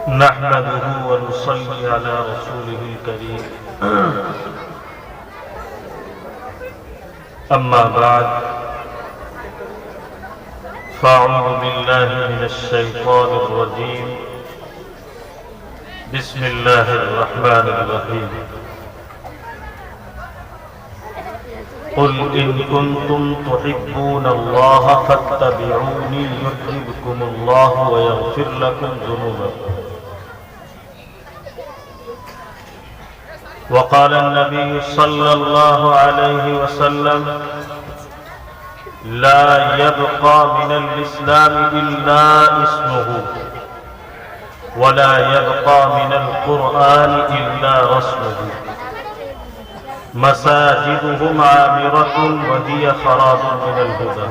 نحمده ونصلي على رسوله الكريم أما بعد فأعوذ بالله من الشيطان الرجيم بسم الله الرحمن الرحيم قل إن كنتم تحبون الله فاتبعوني يحببكم الله ويغفر لكم ذنوبكم وقال النبي صلى الله عليه وسلم لا يبقى من الإسلام إلا اسمه ولا يبقى من القرآن إلا رسمه مساجدهم عامرة وهي خراب من الهدى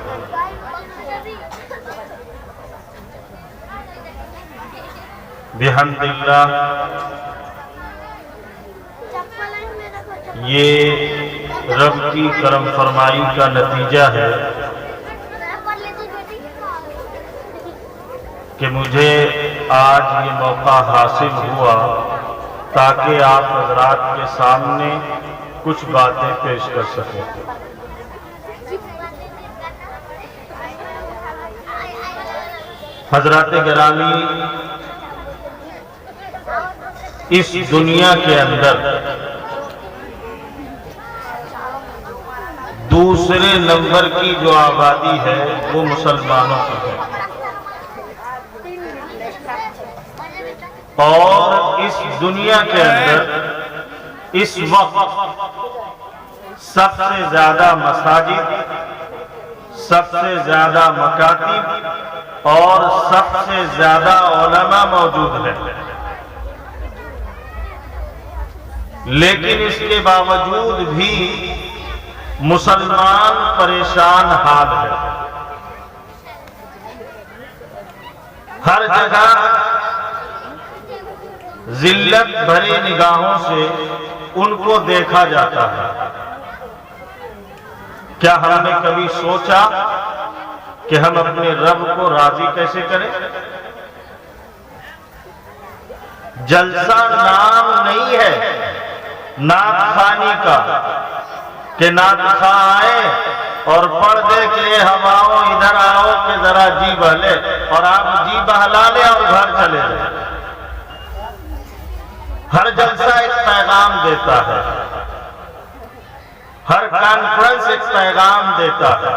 بحمد اللہ یہ رب کی کرم فرمائی کا نتیجہ ہے کہ مجھے آج یہ موقع حاصل ہوا تاکہ آپ حضرات کے سامنے کچھ باتیں پیش کر سکیں۔ حضرات گرامی، اس دنیا کے اندر دوسرے نمبر کی جو آبادی ہے وہ مسلمانوں کی ہے، اور اس دنیا کے اندر اس وقت سب سے زیادہ مساجد، سب سے زیادہ مکاتب اور سب سے زیادہ علماء موجود ہیں، لیکن اس کے باوجود بھی مسلمان پریشان حال ہے۔ ہر جگہ ذلت بھری نگاہوں سے ان کو دیکھا جاتا ہے۔ کیا ہم نے کبھی سوچا کہ ہم اپنے رب کو راضی کیسے کریں؟ جلسہ نام نہیں ہے نعت خوانی کا کہ نعت خواں آئے اور پڑھ دے کہ ہم آؤ ادھر آؤ کہ ذرا جی بہلے، اور آپ جی بہلا لیں اور گھر چلے جائیں۔ ہر جلسہ ایک پیغام دیتا ہے، ہر کانفرنس ایک پیغام دیتا ہے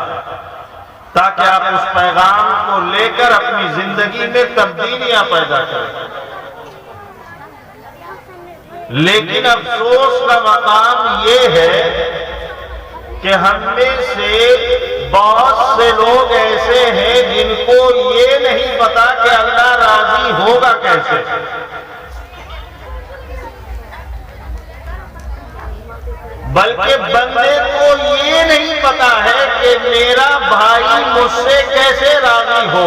تاکہ آپ اس پیغام کو لے کر اپنی زندگی میں تبدیلیاں پیدا کریں۔ لیکن افسوس کا مقام یہ ہے کہ ہم میں سے بہت سے لوگ ایسے ہیں جن کو یہ نہیں پتا کہ اللہ راضی ہوگا کیسے۔ بلکہ بندے کو یہ نہیں پتا ہے کہ میرا بھائی مجھ سے کیسے راضی ہو،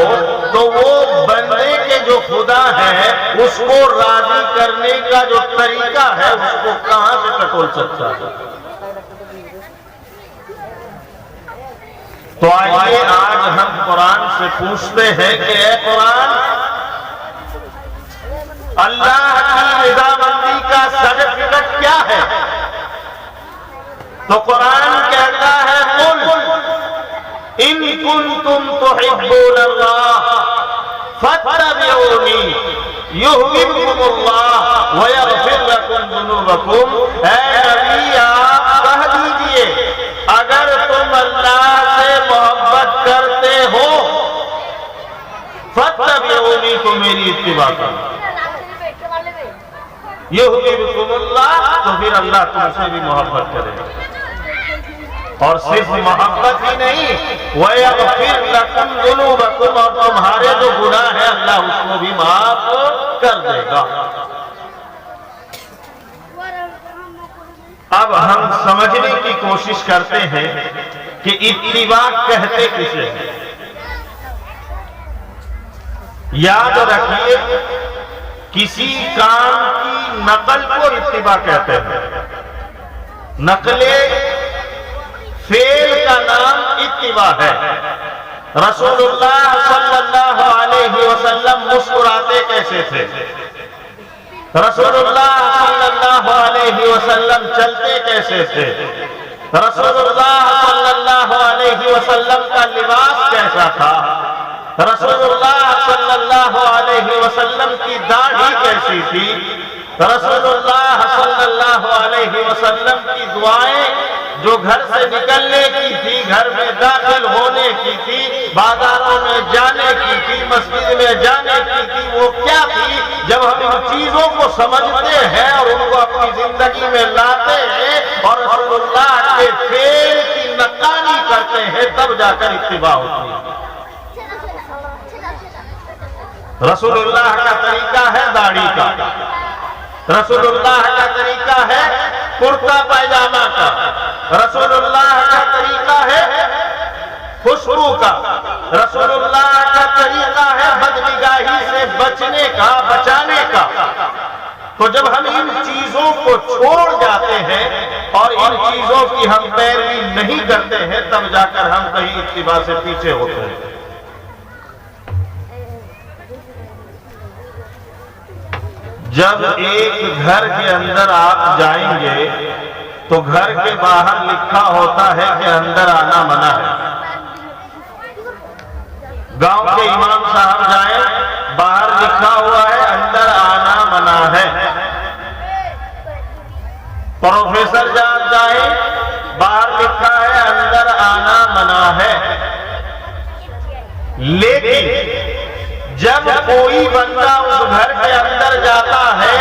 تو وہ بندے کے جو خدا ہے اس کو راضی کرنے کا جو طریقہ ہے اس کو کہاں سے ٹٹول سکتا ہے؟ تو آئیے آج ہم قرآن سے پوچھتے ہیں کہ اے قرآن، اللہ کی رضامندی کا سرٹیفکیٹ کیا ہے؟ تو قرآن کہتا ہے قل ان کنتم تحبون اللہ فاتبعونی یحببکم اللہ ویغفر لکم ذنوبکم۔ اے نبی آپ کہہ دیجئے اگر تم اللہ سے محبت کرتے ہو فاتبعونی تو میری اتباع کرو، یحببکم اللہ تو پھر اللہ تم سے بھی محبت کرے گا، اور صرف محبت ہی نہیں وَيَغْفِرْ لَكُمْ ذُنُوبَكُمْ، اور تمہارے جو گناہ ہیں اللہ اس کو بھی معاف کر دے گا۔ اب ہم سمجھنے کی کوشش کرتے ہیں کہ اتباع کہتے کسے ہیں۔ یاد رکھیے کسی کام کی نقل کو اتباع کہتے ہیں۔ نقل فعل کا نام اتباع ہے۔ رسول اللہ صلی اللہ علیہ وسلم مسکراتے کیسے تھے؟ رسول اللہ صلی اللہ علیہ وسلم چلتے کیسے تھے؟ رسول اللہ صلی اللہ علیہ وسلم کا لباس کیسا تھا؟ رسول اللہ صلی اللہ علیہ وسلم کی داڑھی کیسی تھی؟ رسول اللہ صلی اللہ علیہ وسلم کی دعائیں جو گھر سے نکلنے کی تھی، گھر میں داخل ہونے کی تھی، بازاروں میں جانے کی تھی، مسجد میں جانے کی تھی، وہ کیا تھی؟ جب ہم ان چیزوں کو سمجھتے ہیں اور ان کو اپنی زندگی میں لاتے ہیں اور رسول اللہ کے فعل کی نقالی کرتے ہیں، تب جا کر اتباع ہوتی ہے۔ رسول اللہ کا طریقہ ہے داڑھی کا، رسول اللہ کا طریقہ ہے کرتا پائجامہ کا، رسول اللہ کا طریقہ ہے خوشبو کا، رسول اللہ کا طریقہ ہے بدنگاہی سے بچنے کا، بچانے کا۔ تو جب ہم ان چیزوں کو چھوڑ جاتے ہیں اور ان چیزوں کی ہم پیروی نہیں کرتے ہیں، تب جا کر ہم کہیں اتباع سے پیچھے ہوتے ہیں۔ جب ایک گھر کے اندر آپ جائیں گے تو گھر کے باہر لکھا ہوتا ہے کہ اندر آنا منع ہے۔ گاؤں کے امام صاحب جائیں، باہر لکھا ہوا ہے اندر آنا منع ہے۔ پروفیسر جائیں، باہر لکھا ہے اندر آنا منع ہے۔ لیکن جب کوئی بندہ اس گھر کے اندر جاتا ہے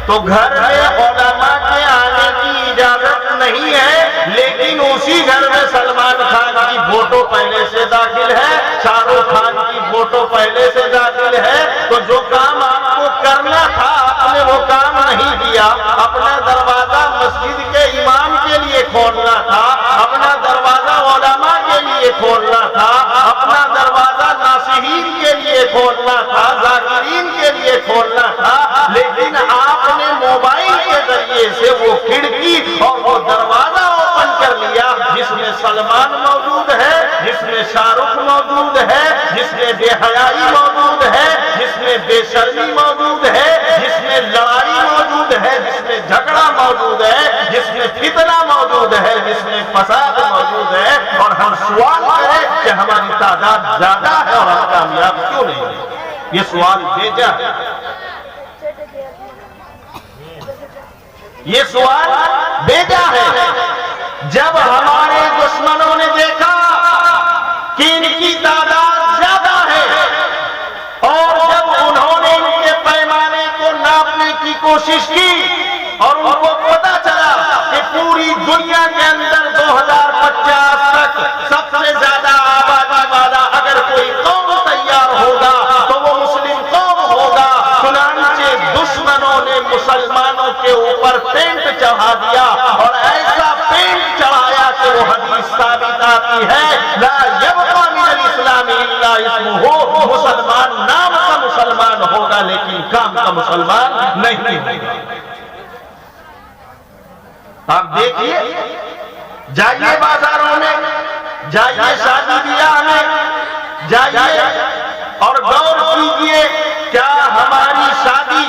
تو گھر میں علماء کے آنے کی اجازت نہیں ہے، لیکن اسی گھر میں سلمان خان کی فوٹو پہلے سے داخل ہے، شاہ رخ خان کی فوٹو پہلے سے داخل ہے۔ تو جو کام آپ کو کرنا تھا آپ نے وہ کام نہیں کیا۔ اپنا دروازہ مسجد کے امام کے لیے کھولنا تھا، اپنا دروازہ علماء کے لیے کھولنا تھا، اپنا دروازہ ناصحین کے لیے کھولنا تھا، ذاکرین کے لیے کھولنا تھا، لیکن آپ نے موبائل کے ذریعے سے وہ کھڑکی اور وہ دروازہ اوپن کر لیا جس میں سلمان موجود ہے، جس میں شاہ رخ موجود ہے، جس میں بے حیائی موجود ہے، جس میں بے شرمی موجود ہے، جس میں لڑائی موجود ہے، جس میں جھگڑا موجود ہے، جس میں فتنہ موجود ہے، جس میں فساد موجود ہے۔ اور ہم سوال کریں کہ ہماری تعداد زیادہ ہے اور ہم کامیاب کیوں نہیں ہیں؟ یہ سوال بھیجا، یہ سوال بھیجا ہے۔ جب ہمارے دشمنوں نے دیکھا کہ ان کی تعداد زیادہ ہے اور جب انہوں نے ان کے پیمانے کو ناپنے کی کوشش کی اور ان کو پتا چلا کہ پوری دنیا کے اندر 2050 تک سب سے زیادہ آبادی والا اگر کوئی قوم تیار ہوگا تو وہ مسلم قوم ہوگا، چنانچہ دشمنوں نے مسلمانوں کے اوپر پینٹ چڑھا دیا اور ایسا پینٹ چڑھایا کہ وہ حدیث ثابت آتی ہے لا یبقى من الاسلام الا اسمہ، مسلمان نام کا مسلمان ہوگا لیکن کام کا مسلمان نہیں ہوگا۔ آپ دیکھیے، جائیے بازاروں میں، جائیے شادی بیاہ میں، جائیے اور غور کیجیے کیا ہماری شادی،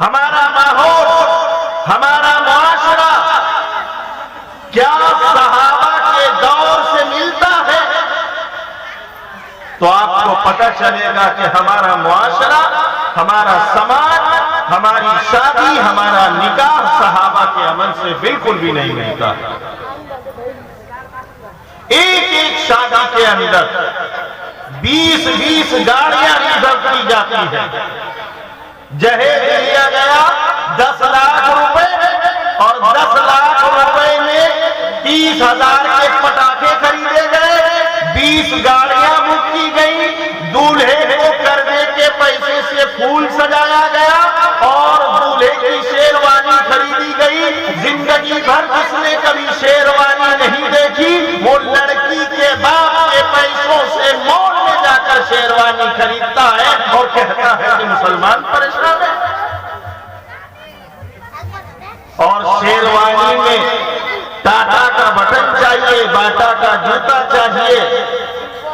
ہمارا ماحول، ہمارا معاشرہ کیا صحابہ کے دور سے ملتا ہے؟ تو آپ کو پتہ چلے گا کہ ہمارا معاشرہ، ہمارا سماج، ہماری شادی، ہمارا نکاح صحابہ کے عمل سے بالکل بھی نہیں ملتا۔ ایک ایک شادی کے اندر 20 گاڑیاں ریزرو کی جاتی ہیں، جہیز لیا گیا 10 لاکھ روپے اور 10 لاکھ روپے میں 30,000 کے پٹاخے خریدے گئے، 20 گاڑیاں بک کی گئی، دولہے کو کرنے کے پیسے سے پھول سجایا گیا اور دولہے کی شیروانی خریدی گئی۔ زندگی بھر جس نے کبھی شیروانی نہیں دیکھی وہ لڑکی کے باپ کے پیسوں سے مال میں جا کر شیروانی خریدتا ہے اور کہتا ہے کہ مسلمان پریشان ہے۔ اور شیروانی میں ٹاٹا کا بٹن چاہیے، باٹا کا جوتا چاہیے،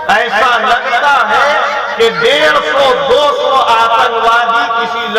ایسا لگتا ہے کہ 150-200 آتنکوادی کسی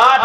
8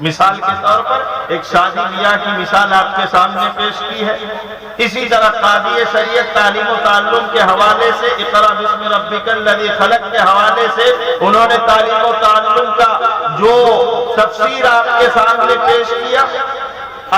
مثال کے طور پر ایک شادی بیاہ کی مثال آپ کے سامنے پیش کی ہے. اسی طرح قاضی شریعت تعلیم و تعلم کے حوالے سے اقرا بسم ربک الذی خلق کے حوالے سے انہوں نے تعلیم و تعلم کا جو تفسیر آپ کے سامنے پیش کیا،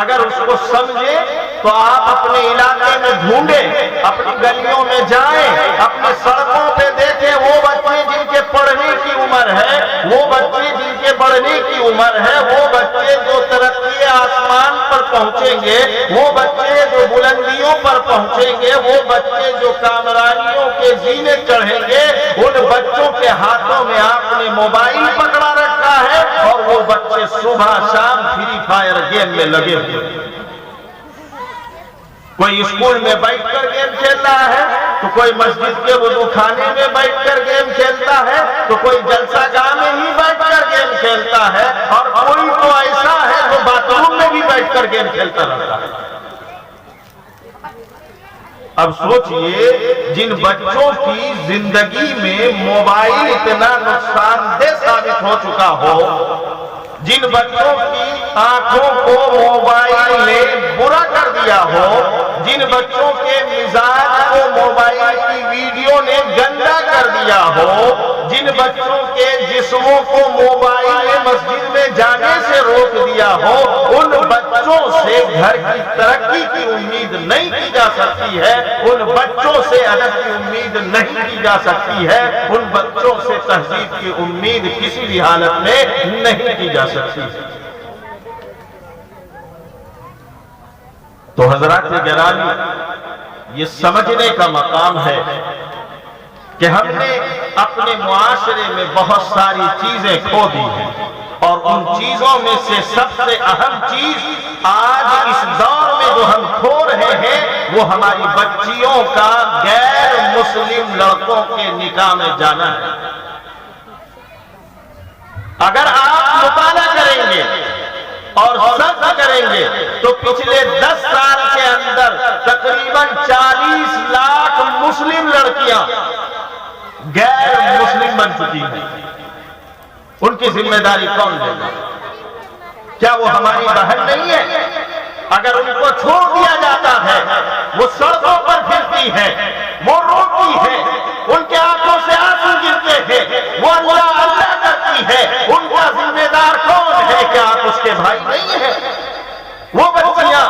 اگر اس کو سمجھے تو آپ اپنے علاقے میں ڈھونڈیں، اپنی گلیوں میں جائیں، اپنے سڑکوں پہ دیکھیں وہ بچے جن کے پڑھنے کی عمر ہے، وہ بچے جن کے پڑھنے کی عمر ہے، وہ بچے جو ترقی آسمان پر پہنچیں گے، وہ بچے جو بلندیوں پر پہنچیں گے، وہ بچے جو کامرانیوں کے زینے چڑھیں گے، ان بچوں کے ہاتھوں میں آپ نے موبائل پکڑا رکھا ہے اور وہ بچے صبح شام فری فائر گیم میں لگے ہوئے. کوئی اسکول میں بیٹھ کر گیم کھیل رہا ہے تو کوئی مسجد کے وضو خانے میں بیٹھ کر گیم کھیلتا ہے تو کوئی جلسہ گاہ میں ہی بیٹھ کر گیم کھیلتا ہے اور کوئی تو ایسا ہے جو باتھ روم میں بھی بیٹھ کر گیم کھیلتا رہتا ہے. اب سوچئے جن بچوں کی زندگی میں موبائل اتنا نقصان دہ ثابت ہو چکا ہو، جن بچوں کی آنکھوں کو موبائل نے برا کر دیا ہو، جن بچوں کے مزاج کو موبائل کی ویڈیو نے گندا کر دیا ہو، جن بچوں کے جسموں کو موبائل نے مسجد میں جانے سے روک دیا ہو، ان بچوں سے گھر کی ترقی کی امید نہیں کی جا سکتی ہے، ان بچوں سے ادب کی امید نہیں کی جا سکتی ہے، ان بچوں سے تہذیب کی امید کسی بھی حالت میں نہیں کی جا سکتی. تو حضرات گرامی، یہ سمجھنے کا مقام ہے کہ ہم نے اپنے معاشرے میں بہت ساری چیزیں کھو دی ہیں، اور ان چیزوں میں سے سب سے اہم چیز آج اس دور میں جو ہم کھو رہے ہیں وہ ہماری بچیوں کا غیر مسلم لڑکوں کے نکاح میں جانا ہے. اگر آپ مطالعہ کریں گے اور سرچ کریں گے تو پچھلے 10 سال کے اندر تقریباً 40 لاکھ مسلم لڑکیاں غیر مسلم بن چکی ہیں. ان کی ذمہ داری کون لے گا؟ کیا وہ ہماری بہن نہیں ہے؟ اگر ان کو چھوڑ دیا جاتا ہے، وہ سڑکوں پر پھرتی ہے، وہ روتی ہے، ان کے آنکھوں سے آنسو گرتے ہیں، وہ اللہ اللہ کرتی ہے، ان کا ذمہ دار کون ہے؟ کیا آپ اس کے بھائی نہیں ہیں؟ وہ بچیاں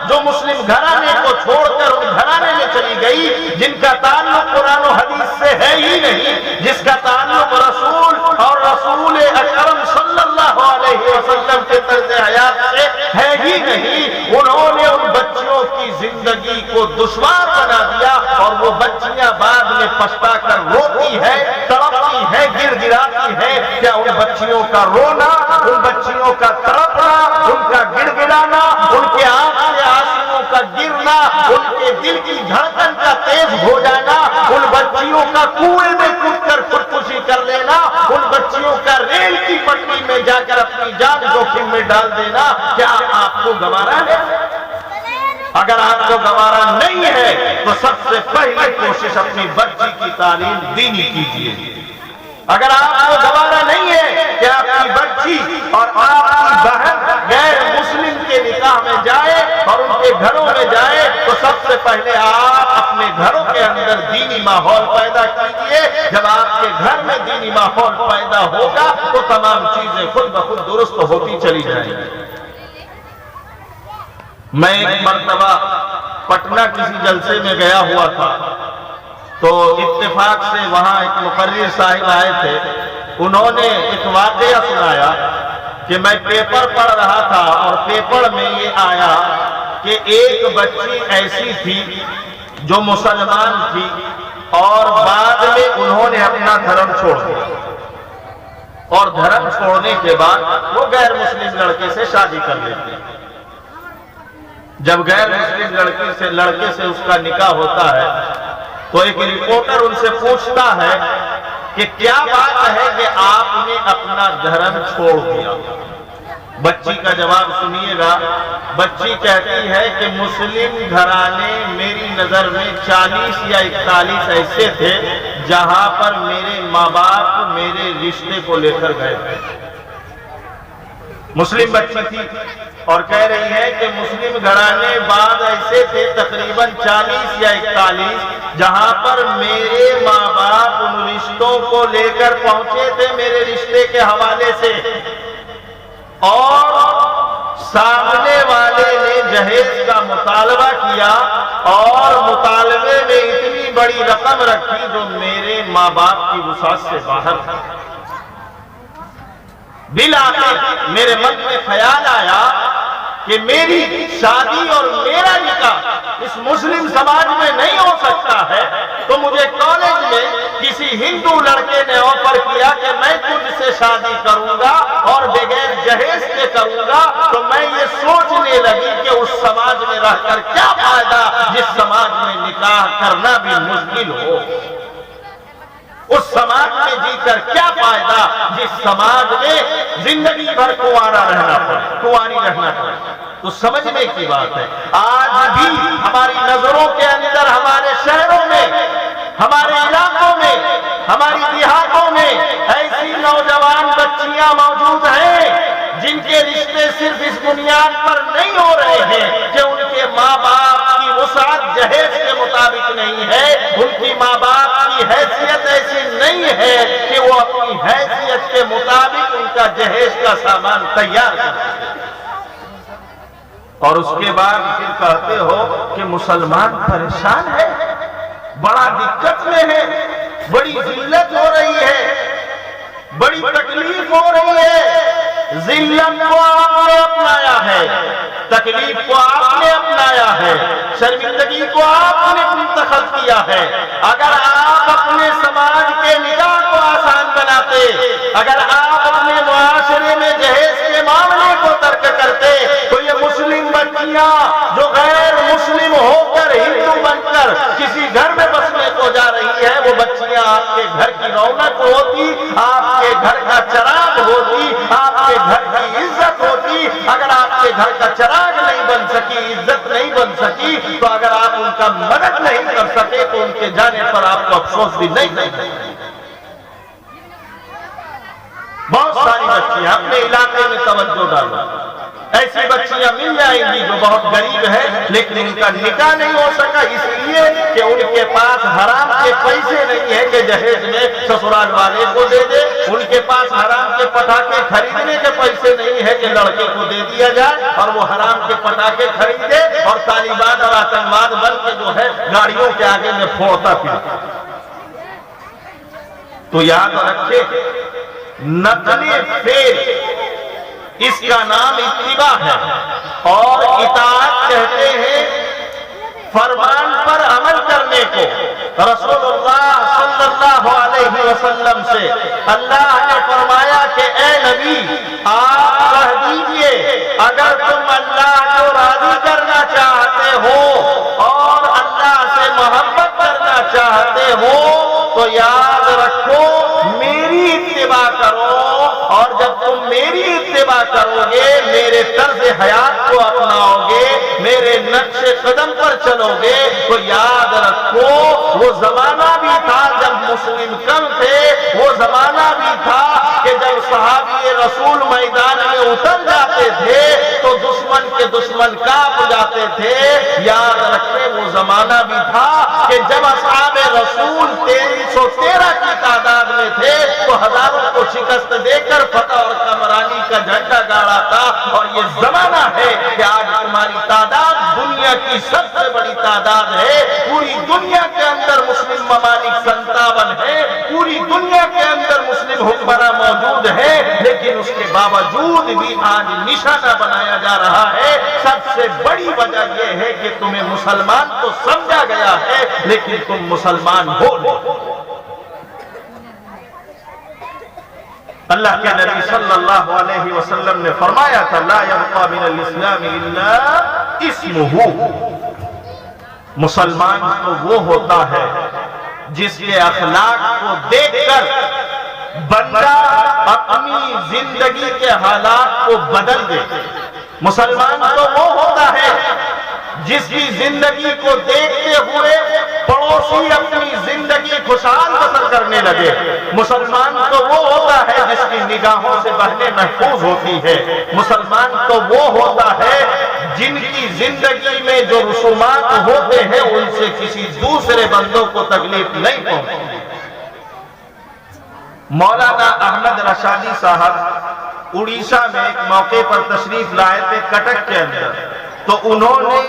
جو مسلم گھرانے کو چھوڑ کر ان گھرانے میں چلی گئی، جن کا تعلق قرآن و حدیث سے ہے ہی نہیں، جس کا تعلق رسول اور رسول اکرم صلی اللہ علیہ وسلم کے طرز حیات سے ہے ہی نہیں، انہوں نے ان بچیوں کی زندگی کو دشوار بنا دیا، اور وہ بچیاں بعد میں پچھتا کر روتی ہے، تڑپتی ہے، گر گراتی ہے. کیا ان بچیوں کا رونا، ان بچیوں کا تڑپنا، ان کا گڑ گڑانا، ان کے آنکھ سے آنسوؤں کا گرنا، ان کے دل کی دھڑکن کا تیز ہو جانا، ان بچیوں کا کنویں میں کود کر خودکشی کر لینا، ان بچیوں کا ریل کی پٹری میں جا کر اپنی جان جوخم میں ڈال دینا، کیا آپ کو گوارا ہے؟ اگر آپ کو گوارا نہیں ہے تو سب سے پہلے کوشش اپنی بچی کی تعلیم دینی کیجیے. اگر آپ کو گوارا نہیں ہے کہ آپ کی بچی اور آپ کی بہن غیر مسلم کے نکاح میں جائے اور ان کے گھروں میں جائے، تو سب سے پہلے آپ اپنے گھروں کے اندر دینی ماحول پیدا کیجیے. جب آپ کے گھر میں دینی ماحول پیدا ہوگا تو تمام چیزیں خود بخود درست ہوتی چلی جائیں گی. میں ایک مرتبہ پٹنہ کسی جلسے میں گیا ہوا تھا، تو اتفاق سے وہاں ایک مقرر صاحب آئے تھے. انہوں نے ایک واقعہ سنایا کہ میں پیپر پڑھ رہا تھا اور پیپر میں یہ آیا کہ ایک بچی ایسی تھی جو مسلمان تھی اور بعد میں انہوں نے اپنا دھرم چھوڑ دیا، اور دھرم چھوڑنے کے بعد وہ غیر مسلم لڑکے سے شادی کر لیتی. جب غیر مسلم لڑکے سے اس کا نکاح ہوتا ہے تو ایک رپورٹر ان سے پوچھتا ہے کہ کیا بات ہے کہ آپ نے اپنا دھرم چھوڑ دیا؟ بچی کا جواب سنیے گا. بچی کہتی ہے کہ مسلم گھرانے میری نظر میں 40 یا 41 ایسے تھے جہاں پر میرے ماں باپ میرے رشتے کو لے کر گئے تھے. مسلم بچی تھی اور کہہ رہی ہے کہ مسلم گھرانے بعد ایسے تھے تقریباً 40 یا 41 جہاں پر میرے ماں باپ ان رشتوں کو لے کر پہنچے تھے میرے رشتے کے حوالے سے، اور سامنے والے نے جہیز کا مطالبہ کیا اور مطالبے میں اتنی بڑی رقم رکھی جو میرے ماں باپ کی وسعت سے باہر تھا۔ بالآخر میرے من میں خیال آیا کہ میری شادی اور میرا نکاح اس مسلم سماج میں نہیں ہو سکتا ہے، تو مجھے کالج میں کسی ہندو لڑکے نے آفر کیا کہ میں تجھ سے شادی کروں گا اور بغیر جہیز کے کروں گا۔ تو میں یہ سوچنے لگی کہ اس سماج میں رہ کر کیا فائدہ جس سماج میں نکاح کرنا بھی مشکل ہو، اس سماج میں جی کر کیا فائدہ جس سماج میں زندگی بھر کنوارا رہنا پڑے، کنواری رہنا پڑے۔ تو سمجھنے کی بات ہے، آج بھی ہماری نظروں کے اندر ہمارے شہروں میں، ہمارے علاقوں میں، ہماری دیہاتوں میں ایسی نوجوان بچیاں موجود ہیں جن کے رشتے صرف اس بنیاد پر نہیں ہو رہے ہیں کہ ان کے ماں باپ کی وسعت جہیز کے مطابق نہیں ہے، ان کی ماں باپ کی حیثیت ایسی نہیں ہے کہ وہ اپنی حیثیت کے مطابق ان کا جہیز کا سامان تیار کریں، اور اس کے بعد پھر کہتے ہو کہ مسلمان پریشان ہے، بڑا دقت میں ہے، بڑی ذلت ہو رہی ہے، بڑی تکلیف ہو رہی ہے۔ ذلت کو آپ نے اپنایا ہے، تکلیف کو آپ نے اپنایا ہے، شرمندگی کو آپ نے منتخب کیا ہے۔ اگر آپ اپنے سماج کے نکاح کو آسان بناتے، اگر آپ اپنے معاشرے میں جہیز کے معاملے کو ترک کرتے، تو یہ مسلم بچیاں جو غیر مسلم ہو کر ہندو بن کر کسی گھر میں بسنے کو جا رہی ہے، وہ بچیاں آپ کے گھر کی رونق ہوتی، آپ کے گھر کا چراغ ہوتی، آپ کے گھر کی عزت ہوتی۔ اگر آپ کے گھر کا چراغ نہیں بن سکی، عزت نہیں بن سکی، تو اگر آپ ان کا مدد نہیں کر سکے تو ان کے جانے پر آپ کو افسوس بھی نہیں کرنا۔ بہت ساری بچیاں اپنے علاقے میں توجہ ڈالو، ایسی بچیاں مل جائیں گی جو بہت غریب ہے لیکن ان کا نکاح نہیں ہو سکا اس لیے کہ ان کے پاس حرام کے پیسے نہیں ہے کہ جہیز میں سسرال والے کو دے دے، ان کے پاس حرام کے پٹاخے خریدنے کے پیسے نہیں ہے کہ لڑکے کو دے دیا جائے اور وہ حرام کے پٹاخے خریدے اور طالبان اور آتنکواد بن کے جو ہے گاڑیوں کے آگے میں پھوڑتا پھرتا۔ تو یاد رکھے، نقل فعل اس کا نام اتباع ہے، اور اطاعت کہتے ہیں فرمان پر عمل کرنے کو۔ رسول اللہ صلی اللہ علیہ وسلم سے اللہ نے فرمایا کہ اے نبی آپ کہہ دیجئے اگر تم اللہ کو راضی کرنا چاہتے ہو اور اللہ سے محبت کرنا چاہتے ہو تو یاد رکھو میری اتباع کرو، اور جب تم میری اتباع کرو گے، میرے طرز حیات کو اپناؤ گے، میرے نقش قدم پر چلو گے، تو یاد رکھو وہ زمانہ بھی تھا جب مسلم کم تھے، وہ زمانہ بھی تھا کہ جب صحابی رسول میدان میں اتر جاتے تھے تو دشمن کے دشمن کانپ جاتے تھے۔ یاد رکھے وہ زمانہ بھی تھا کہ جب اصحاب رسول 313 کی تعداد میں تھے تو ہزاروں کو شکست دے کر فتح اور کامرانی کا جھنڈا گاڑا تھا، اور یہ زمانہ ہے کہ آج تمہاری تعداد دنیا کی سب سے بڑی تعداد ہے۔ پوری دنیا کے اندر مسلم ممالک 57 ہے، پوری دنیا کے اندر مسلم حکمراں موجود ہیں، لیکن اس کے باوجود بھی آج نشانہ بنایا جا رہا ہے۔ سب سے بڑی وجہ یہ ہے کہ تمہیں مسلمان تو سمجھا گیا ہے لیکن تم مسلمان ہو نہیں۔ اللہ کے نبی صلی اللہ علیہ وسلم نے فرمایا تھا لا يبقى من الاسلام الا اسمه، مسلمان تو وہ ہوتا ہے جس کے اخلاق کو دیکھ کر بندہ اپنی زندگی کے حالات کو بدل دے۔ مسلمان تو وہ ہوتا ہے جس کی زندگی کو دیکھتے ہوئے پڑوس سی اپنی زندگی خوشحال بسر کرنے لگے۔ مسلمان تو وہ ہوتا ہے جس کی نگاہوں سے بہنیں محفوظ ہوتی ہے، مسلمان تو وہ ہوتا ہے جن کی زندگی میں جو رسومات ہوتے ہیں ان سے کسی دوسرے بندوں کو تکلیف نہیں پہنچتی۔ مولانا احمد رشادی صاحب اڑیسہ میں ایک موقع پر تشریف لائے تھے کٹک کے اندر، تو انہوں نے